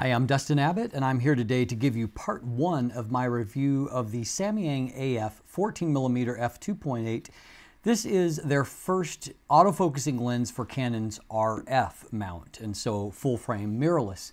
Hi, I'm Dustin Abbott, and I'm here today to give you part one of my review of the Samyang AF 14mm F2.8. This is their first autofocusing lens for Canon's RF mount, and so full-frame mirrorless.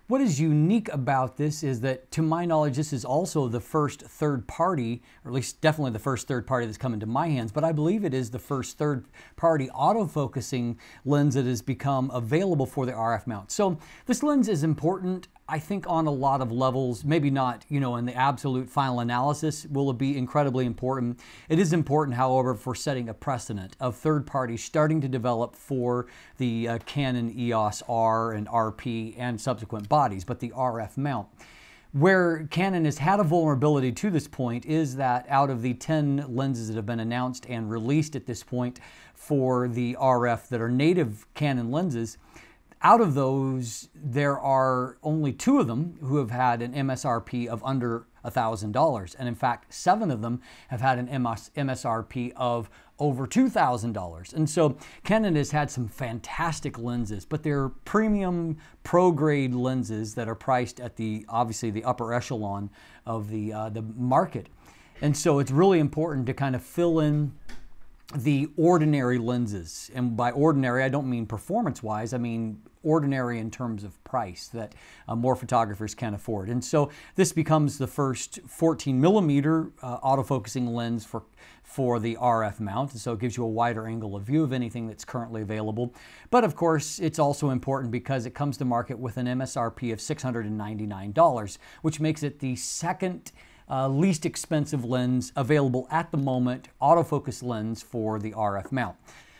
What is unique about this is that, to my knowledge, this is also the first third-party, or at least definitely the first third-party that's come into my hands, but I believe it is the first third-party autofocusing lens that has become available for the RF mount. So this lens is important, I think, on a lot of levels. Maybe not, in the absolute final analysis will it be incredibly important. It is important, however, for setting a precedent of third parties starting to develop for the Canon EOS R and RP and subsequent bodies, but the RF mount. Where Canon has had a vulnerability to this point is that out of the 10 lenses that have been announced and released at this point for the RF that are native Canon lenses, out of those, there are only 2 of them who have had an MSRP of under $1,000. And in fact, 7 of them have had an MSRP of over $2,000. And so Canon has had some fantastic lenses, but they're premium pro-grade lenses that are priced at obviously the upper echelon of the market. And so it's really important to kind of fill in the ordinary lenses. And by ordinary, I don't mean performance-wise, I mean ordinary in terms of price that more photographers can afford. And so this becomes the first 14mm autofocusing lens for the RF mount, and so it gives you a wider angle of view of anything that's currently available. But of course, it's also important because it comes to market with an MSRP of $699, which makes it the second least expensive lens available at the moment, autofocus lens for the RF mount.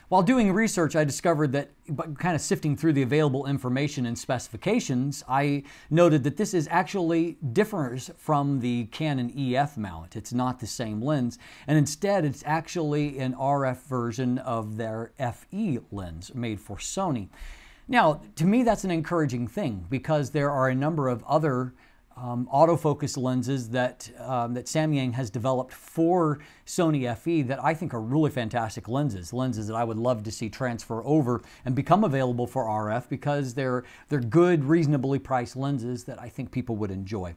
While doing research, I discovered that, kind of sifting through the available information and specifications, I noted that this is actually differs from the Canon EF mount. It's not the same lens, and instead it's actually an RF version of their FE lens made for Sony. Now, to me, that's an encouraging thing because there are a number of other autofocus lenses that Samyang has developed for Sony FE that I think are really fantastic lenses that I would love to see transfer over and become available for RF because they're good, reasonably priced lenses that I think people would enjoy.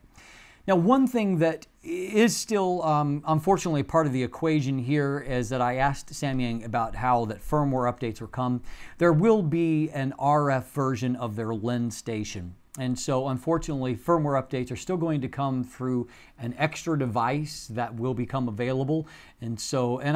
Now, one thing that is still unfortunately part of the equation here is that I asked Samyang about how that firmware updates will come. There will be an RF version of their lens station. And so, unfortunately, firmware updates are still going to come through an extra device that will become available. And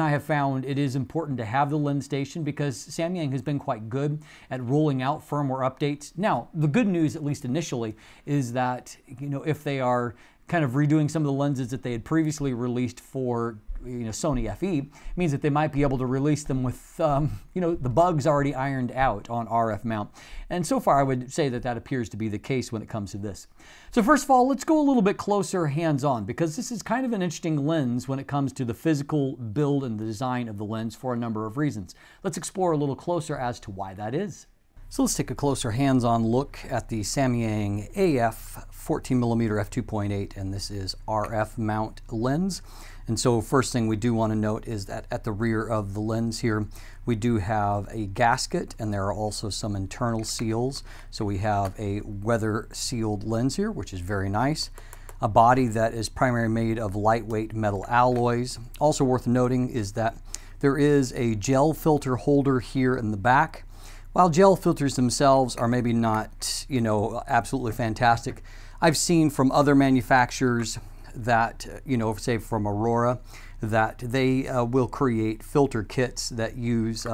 I have found it is important to have the lens station because Samyang has been quite good at rolling out firmware updates. Now, the good news, at least initially, is that, if they are kind of redoing some of the lenses that they had previously released for Sony FE, means that they might be able to release them with the bugs already ironed out on RF mount. And so far I would say that that appears to be the case when it comes to this. So first of all, let's go a little bit closer hands-on because this is kind of an interesting lens when it comes to the physical build and the design of the lens for a number of reasons. Let's explore a little closer as to why that is. So let's take a closer hands-on look at the Samyang AF 14mm F2.8, and this is RF mount lens. And so first thing we do want to note is that at the rear of the lens here, we do have a gasket and there are also some internal seals. So we have a weather sealed lens here, which is very nice. A body that is primarily made of lightweight metal alloys. Also worth noting is that there is a gel filter holder here in the back. While gel filters themselves are maybe not, absolutely fantastic, I've seen from other manufacturers that, say from Aurora, that they will create filter kits that use,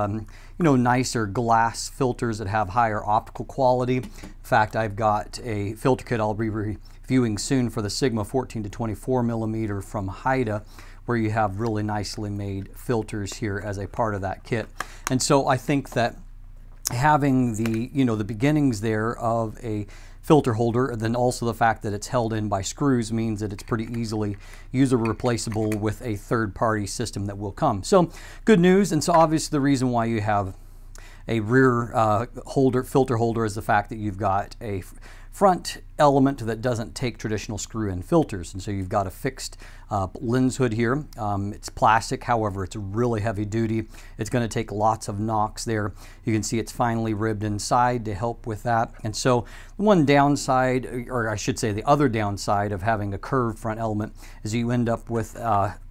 nicer glass filters that have higher optical quality. In fact, I've got a filter kit I'll be reviewing soon for the Sigma 14 to 24mm from Haida, where you have really nicely made filters here as a part of that kit. And so I think that having the beginnings there of a filter holder, and then also the fact that it's held in by screws means that it's pretty easily user replaceable with a third-party system that will come. So good news, and so obviously the reason why you have a rear filter holder is the fact that you've got a front element that doesn't take traditional screw-in filters, and so you've got a fixed lens hood here. It's plastic, however it's really heavy duty. It's going to take lots of knocks there. You can see it's finely ribbed inside to help with that. And so one downside, or I should say the other downside of having a curved front element, is you end up with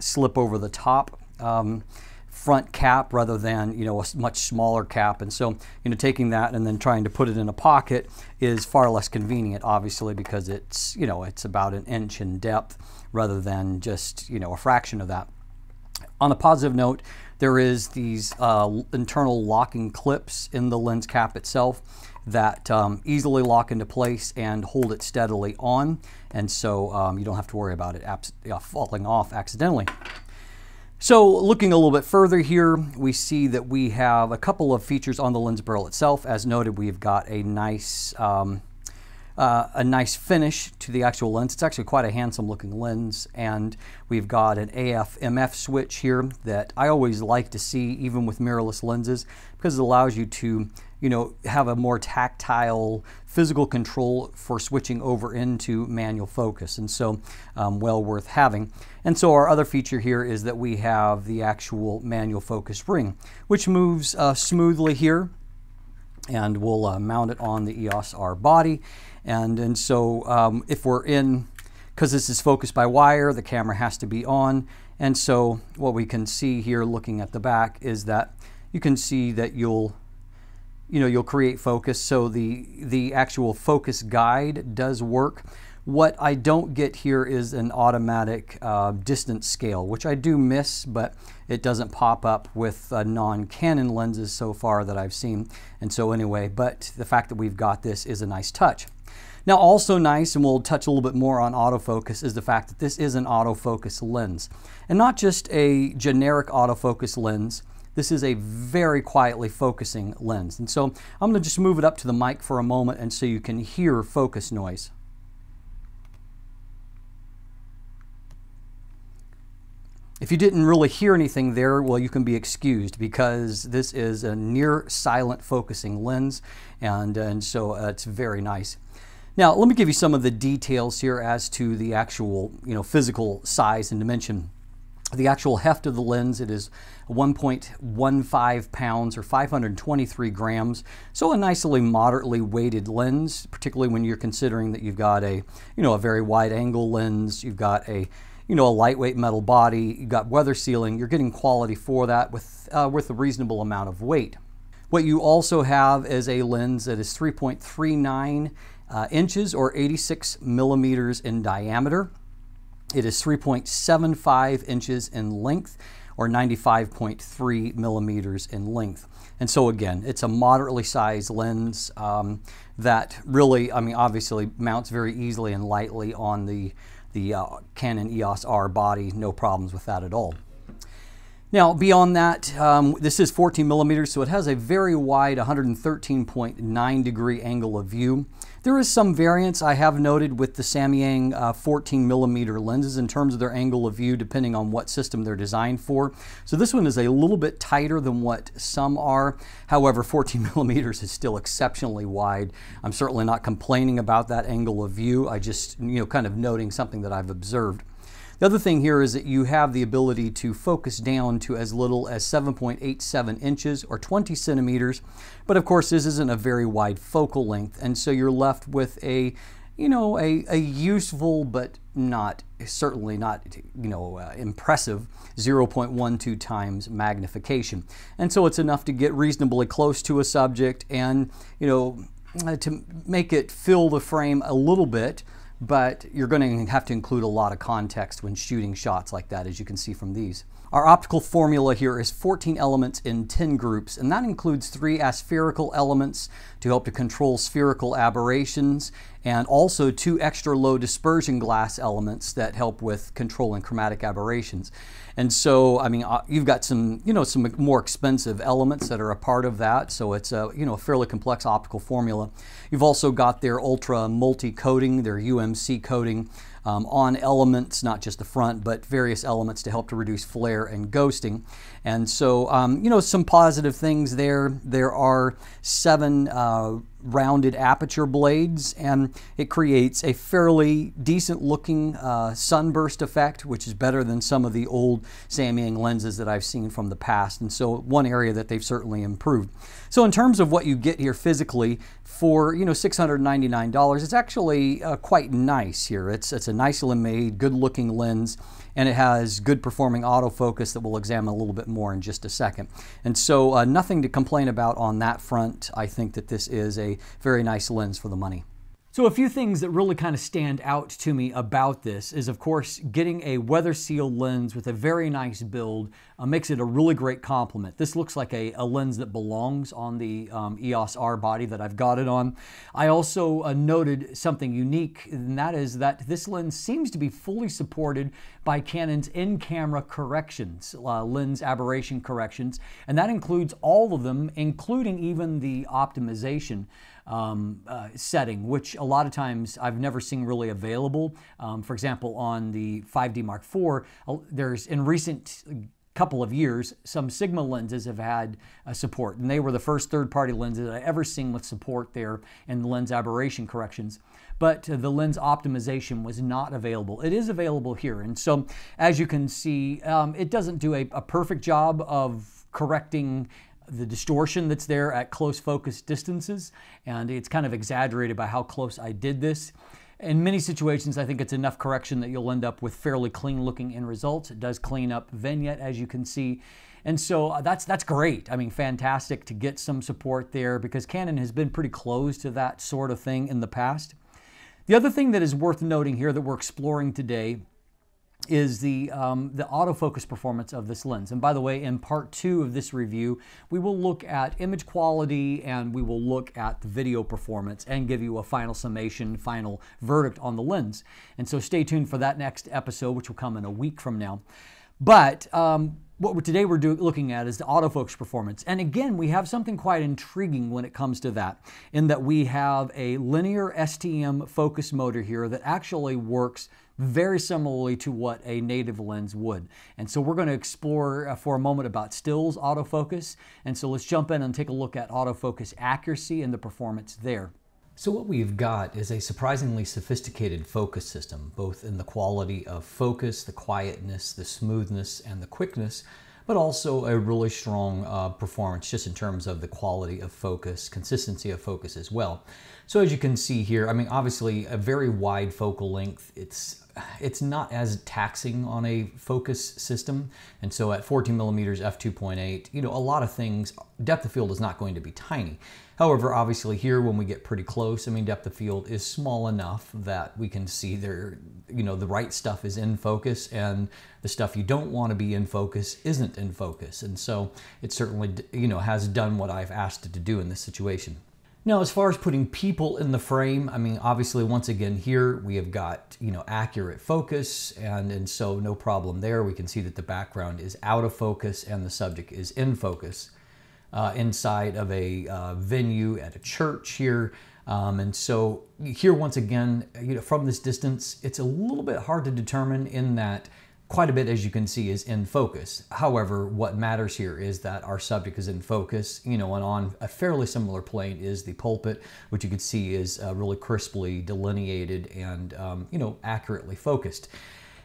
slip over the top front cap rather than, you know, a much smaller cap. And so, you know, taking that and then trying to put it in a pocket is far less convenient, obviously, because it's, you know, it's about 1 inch in depth rather than just, you know, a fraction of that. On a positive note, there is these internal locking clips in the lens cap itself that easily lock into place and hold it steadily on, and so you don't have to worry about it falling off accidentally. So looking a little bit further here, we see that we have a couple of features on the lens barrel itself. As noted, we've got a nice finish to the actual lens. It's actually quite a handsome looking lens, and we've got an AF/MF switch here that I always like to see even with mirrorless lenses, because it allows you to, you know, have a more tactile physical control for switching over into manual focus, and so well worth having. And so our other feature here is that we have the actual manual focus ring, which moves smoothly here, and we'll mount it on the EOS R body. And so if we're in, because this is focused by wire, the camera has to be on. And so what we can see here looking at the back is that you can see that you'll create focus. So the actual focus guide does work. What I don't get here is an automatic distance scale, which I do miss, but it doesn't pop up with non-Canon lenses so far that I've seen. And so anyway, but the fact that we've got this is a nice touch. Now, also nice, and we'll touch a little bit more on autofocus, is the fact that this is an autofocus lens. And not just a generic autofocus lens, this is a very quietly focusing lens. And so I'm going to just move it up to the mic for a moment and so you can hear focus noise. If you didn't really hear anything there, well, you can be excused, because this is a near silent focusing lens, and so it's very nice. Now, let me give you some of the details here as to the actual, you know, physical size and dimension. The actual heft of the lens, it is 1.15 pounds or 523 grams. So a nicely moderately weighted lens, particularly when you're considering that you've got a, you know, a very wide angle lens, you've got a, you know, a lightweight metal body, you've got weather sealing, you're getting quality for that with a reasonable amount of weight. What you also have is a lens that is 3.39 inches or 86 millimeters in diameter. It is 3.75 inches in length or 95.3 millimeters in length. And so again, it's a moderately sized lens that really, I mean, obviously mounts very easily and lightly on the Canon EOS R body. No problems with that at all. Now, beyond that, this is 14 millimeters, so it has a very wide 113.9 degree angle of view. There is some variance I have noted with the Samyang 14 millimeter lenses in terms of their angle of view, depending on what system they're designed for. So this one is a little bit tighter than what some are. However, 14 millimeters is still exceptionally wide. I'm certainly not complaining about that angle of view. I just, you know, kind of noting something that I've observed. The other thing here is that you have the ability to focus down to as little as 7.87 inches or 20 centimeters. But of course, this isn't a very wide focal length. And so you're left with a, you know, a useful, but not, certainly not, you know, impressive 0.12 times magnification. And so it's enough to get reasonably close to a subject and, you know, to make it fill the frame a little bit. But you're going to have to include a lot of context when shooting shots like that, as you can see from these. Our optical formula here is 14 elements in 10 groups, and that includes 3 aspherical elements to help to control spherical aberrations, and also 2 extra low dispersion glass elements that help with controlling chromatic aberrations. And so, I mean, you've got some, you know, some more expensive elements that are a part of that. So it's a, you know, a fairly complex optical formula. You've also got their ultra multi-coating, their UMC coating, on elements, not just the front, but various elements to help to reduce flare and ghosting. And so, you know, some positive things there. There are 7 rounded aperture blades, and it creates a fairly decent looking sunburst effect, which is better than some of the old Samyang lenses that I've seen from the past. And so one area that they've certainly improved. So in terms of what you get here physically for, you know, $699, it's actually quite nice here. It's a nicely made, good looking lens, and it has good performing autofocus that we'll examine a little bit more in just a second. And so nothing to complain about on that front. I think that this is a very nice lens for the money. So a few things that really kind of stand out to me about this is, of course, getting a weather sealed lens with a very nice build makes it a really great complement. This looks like a lens that belongs on the EOS R body that I've got it on. I also noted something unique, and that is that this lens seems to be fully supported by Canon's in-camera corrections, lens aberration corrections, and that includes all of them, including even the optimization setting, which a lot of times I've never seen really available. For example, on the 5D Mark IV, there's in recent couple of years, some Sigma lenses have had support, and they were the first third-party lenses I ever seen with support there in the lens aberration corrections. But the lens optimization was not available. It is available here, and so as you can see, it doesn't do a perfect job of correcting the distortion that's there at close focus distances, and it's kind of exaggerated by how close I did this. In many situations, I think it's enough correction that you'll end up with fairly clean looking end results. It does clean up vignette, as you can see. And so that's great. I mean, fantastic to get some support there, because Canon has been pretty close to that sort of thing in the past. The other thing that is worth noting here that we're exploring today is the autofocus performance of this lens. And by the way, in part 2 of this review, we will look at image quality and we will look at the video performance and give you a final summation, final verdict on the lens. And so stay tuned for that next episode, which will come in a week from now. But today we're looking at is the autofocus performance. And again, we have something quite intriguing when it comes to that, in that we have a linear STM focus motor here that actually works very similarly to what a native lens would. And so we're going to explore for a moment about stills autofocus. And so let's jump in and take a look at autofocus accuracy and the performance there. So what we've got is a surprisingly sophisticated focus system, both in the quality of focus, the quietness, the smoothness, and the quickness, but also a really strong performance just in terms of the quality of focus, consistency of focus as well. So as you can see here, I mean, obviously a very wide focal length. It's not as taxing on a focus system. And so at 14mm F2.8, you know, a lot of things, depth of field is not going to be tiny. However, obviously here when we get pretty close, I mean, depth of field is small enough that we can see there, you know, the right stuff is in focus and the stuff you don't want to be in focus isn't in focus. And so it certainly, you know, has done what I've asked it to do in this situation. Now, as far as putting people in the frame, I mean, obviously, once again, here we have got, you know, accurate focus, and so no problem there. We can see that the background is out of focus and the subject is in focus inside of a venue at a church here. And so here, once again, you know, from this distance, it's a little bit hard to determine in that quite a bit, as you can see, is in focus. However, what matters here is that our subject is in focus, you know, and on a fairly similar plane is the pulpit, which you can see is really crisply delineated and, you know, accurately focused.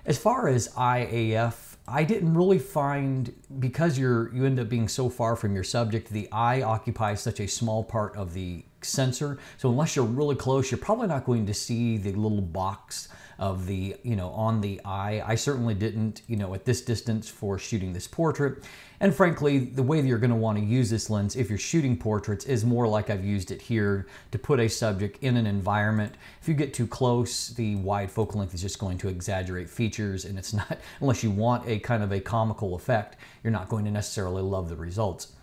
As far as IAF, I didn't really find, because you end up being so far from your subject, the eye occupies such a small part of the sensor. So unless you're really close, you're probably not going to see the little box of the, you know, on the eye. I certainly didn't, you know, at this distance for shooting this portrait. And frankly, the way that you're going to want to use this lens if you're shooting portraits is more like I've used it here, to put a subject in an environment. If you get too close, the wide focal length is just going to exaggerate features, and it's not, unless you want a kind of a comical effect, you're not going to necessarily love the results.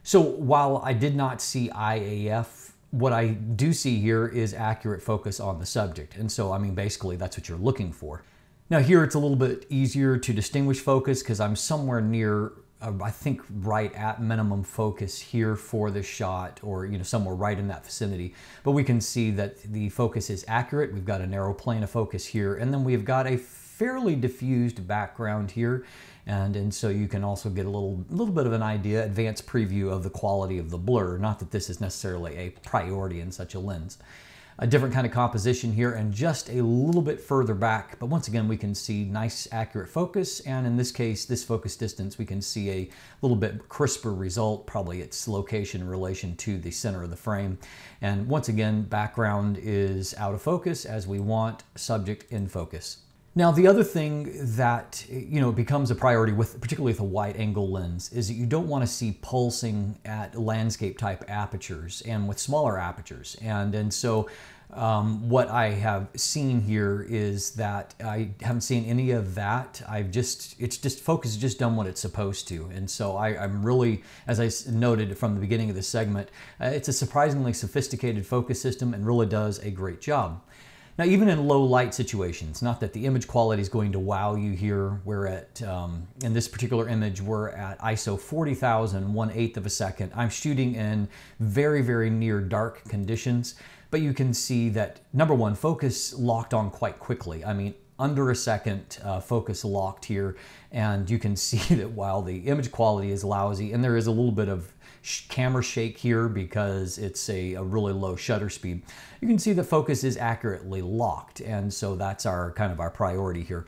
So while I did not see IAF, what I do see here is accurate focus on the subject. And so, I mean, basically that's what you're looking for. Now here it's a little bit easier to distinguish focus because I'm somewhere near I think right at minimum focus here for this shot, or somewhere right in that vicinity. But we can see that the focus is accurate. We've got a narrow plane of focus here, and then we've got a fairly diffused background here, and so you can also get a little bit of an idea, advanced preview of the quality of the blur. Not that this is necessarily a priority in such a lens. A different kind of composition here, and just a little bit further back, but once again we can see nice accurate focus, and in this case, this focus distance, we can see a little bit crisper result, probably its location in relation to the center of the frame. And once again, background is out of focus as we want, subject in focus. Now, the other thing that becomes a priority particularly with a wide angle lens is that you don't want to see pulsing at landscape type apertures and with smaller apertures. And so what I have seen here is that I haven't seen any of that. Focus has just done what it's supposed to. And so I'm really, as I noted from the beginning of this segment, it's a surprisingly sophisticated focus system and really does a great job. Now, even in low light situations, not that the image quality is going to wow you here. We're at, in this particular image, we're at ISO 40,000, 1/8 of a second. I'm shooting in very, very near dark conditions, but you can see that, number one, focus locked on quite quickly. I mean, under a second, focus locked here, and you can see that while the image quality is lousy, and there is a little bit of camera shake here because it's a really low shutter speed, you can see the focus is accurately locked, and so that's our our priority here.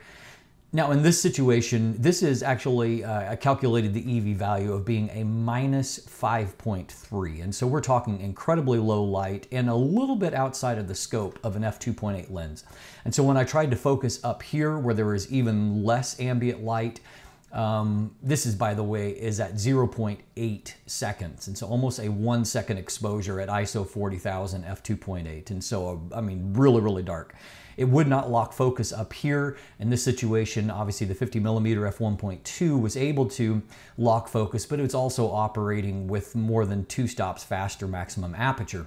Now, in this situation, this is actually I calculated the EV value of being a -5.3, and so we're talking incredibly low light and a little bit outside of the scope of an f2.8 lens. And so when I tried to focus up here where there is even less ambient light, this is, by the way, is at 0.8 seconds, and so almost a 1 second exposure at ISO 40,000 f2.8, and so I mean really dark. It would not lock focus up here. In this situation, obviously the 50mm f1.2 was able to lock focus, but it's also operating with more than 2 stops faster maximum aperture.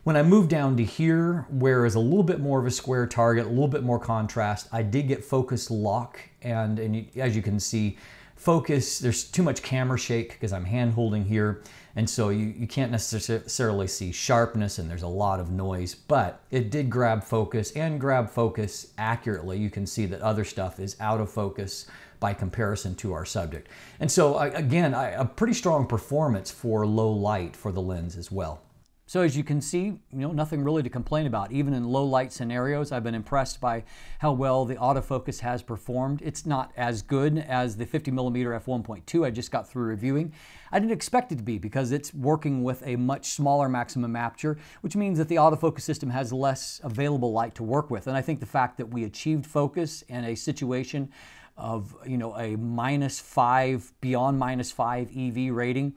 When I moved down to here, where is a little bit more of a square target, a little bit more contrast, I did get focus lock, and as you can see, focus, there's too much camera shake because I'm hand holding here, and so you can't necessarily see sharpness, and there's a lot of noise, but it did grab focus and grab focus accurately. You can see that other stuff is out of focus by comparison to our subject. And so again, a pretty strong performance for low light for the lens as well. So as you can see, nothing really to complain about. Even in low light scenarios, I've been impressed by how well the autofocus has performed. It's not as good as the 50mm f1.2 I just got through reviewing. I didn't expect it to be because it's working with a much smaller maximum aperture, which means that the autofocus system has less available light to work with. And I think the fact that we achieved focus in a situation of a -5, beyond -5 EV rating,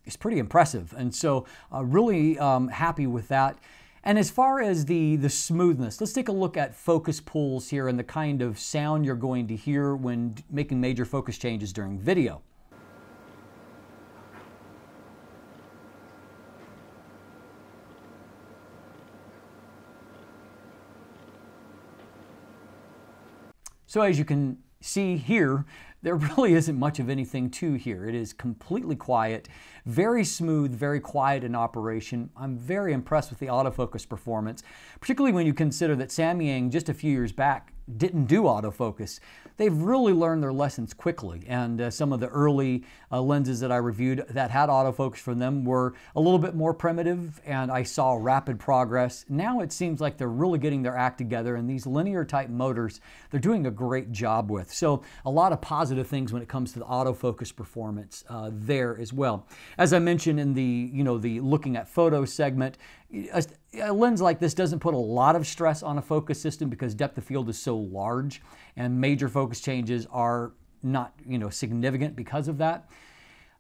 it's pretty impressive, and so really happy with that. And as far as the smoothness, let's take a look at focus pulls here and the kind of sound you're going to hear when making major focus changes during video. So as you can see here, there really isn't much of anything to here. It is completely quiet, very smooth, very quiet in operation. I'm very impressed with the autofocus performance, particularly when you consider that Samyang just a few years back didn't do autofocus. They've really learned their lessons quickly, and some of the early lenses that I reviewed that had autofocus from them were a little bit more primitive, and I saw rapid progress. Now it seems like they're really getting their act together, and these linear type motors, they're doing a great job with. So a lot of positive things when it comes to the autofocus performance there as well. As I mentioned in the the looking at photo segment, a lens like this doesn't put a lot of stress on a focus system because depth of field is so large, and major focus changes are not significant because of that.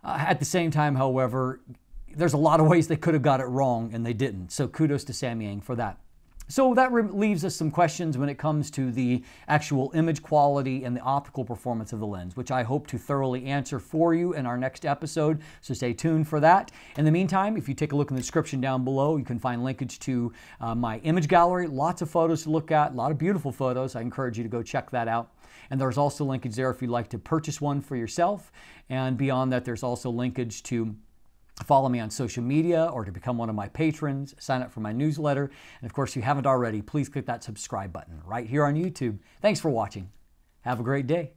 At the same time, however, there's a lot of ways they could have got it wrong and they didn't. So kudos to Samyang for that. So that leaves us some questions when it comes to the actual image quality and the optical performance of the lens, which I hope to thoroughly answer for you in our next episode, so stay tuned for that. In the meantime, if you take a look in the description down below, you can find linkage to my image gallery, lots of photos to look at, a lot of beautiful photos. I encourage you to go check that out. And there's also linkage there if you'd like to purchase one for yourself. And beyond that, there's also linkage to follow me on social media or to become one of my patrons, sign up for my newsletter. And of course, if you haven't already, please click that subscribe button right here on YouTube. Thanks for watching. Have a great day.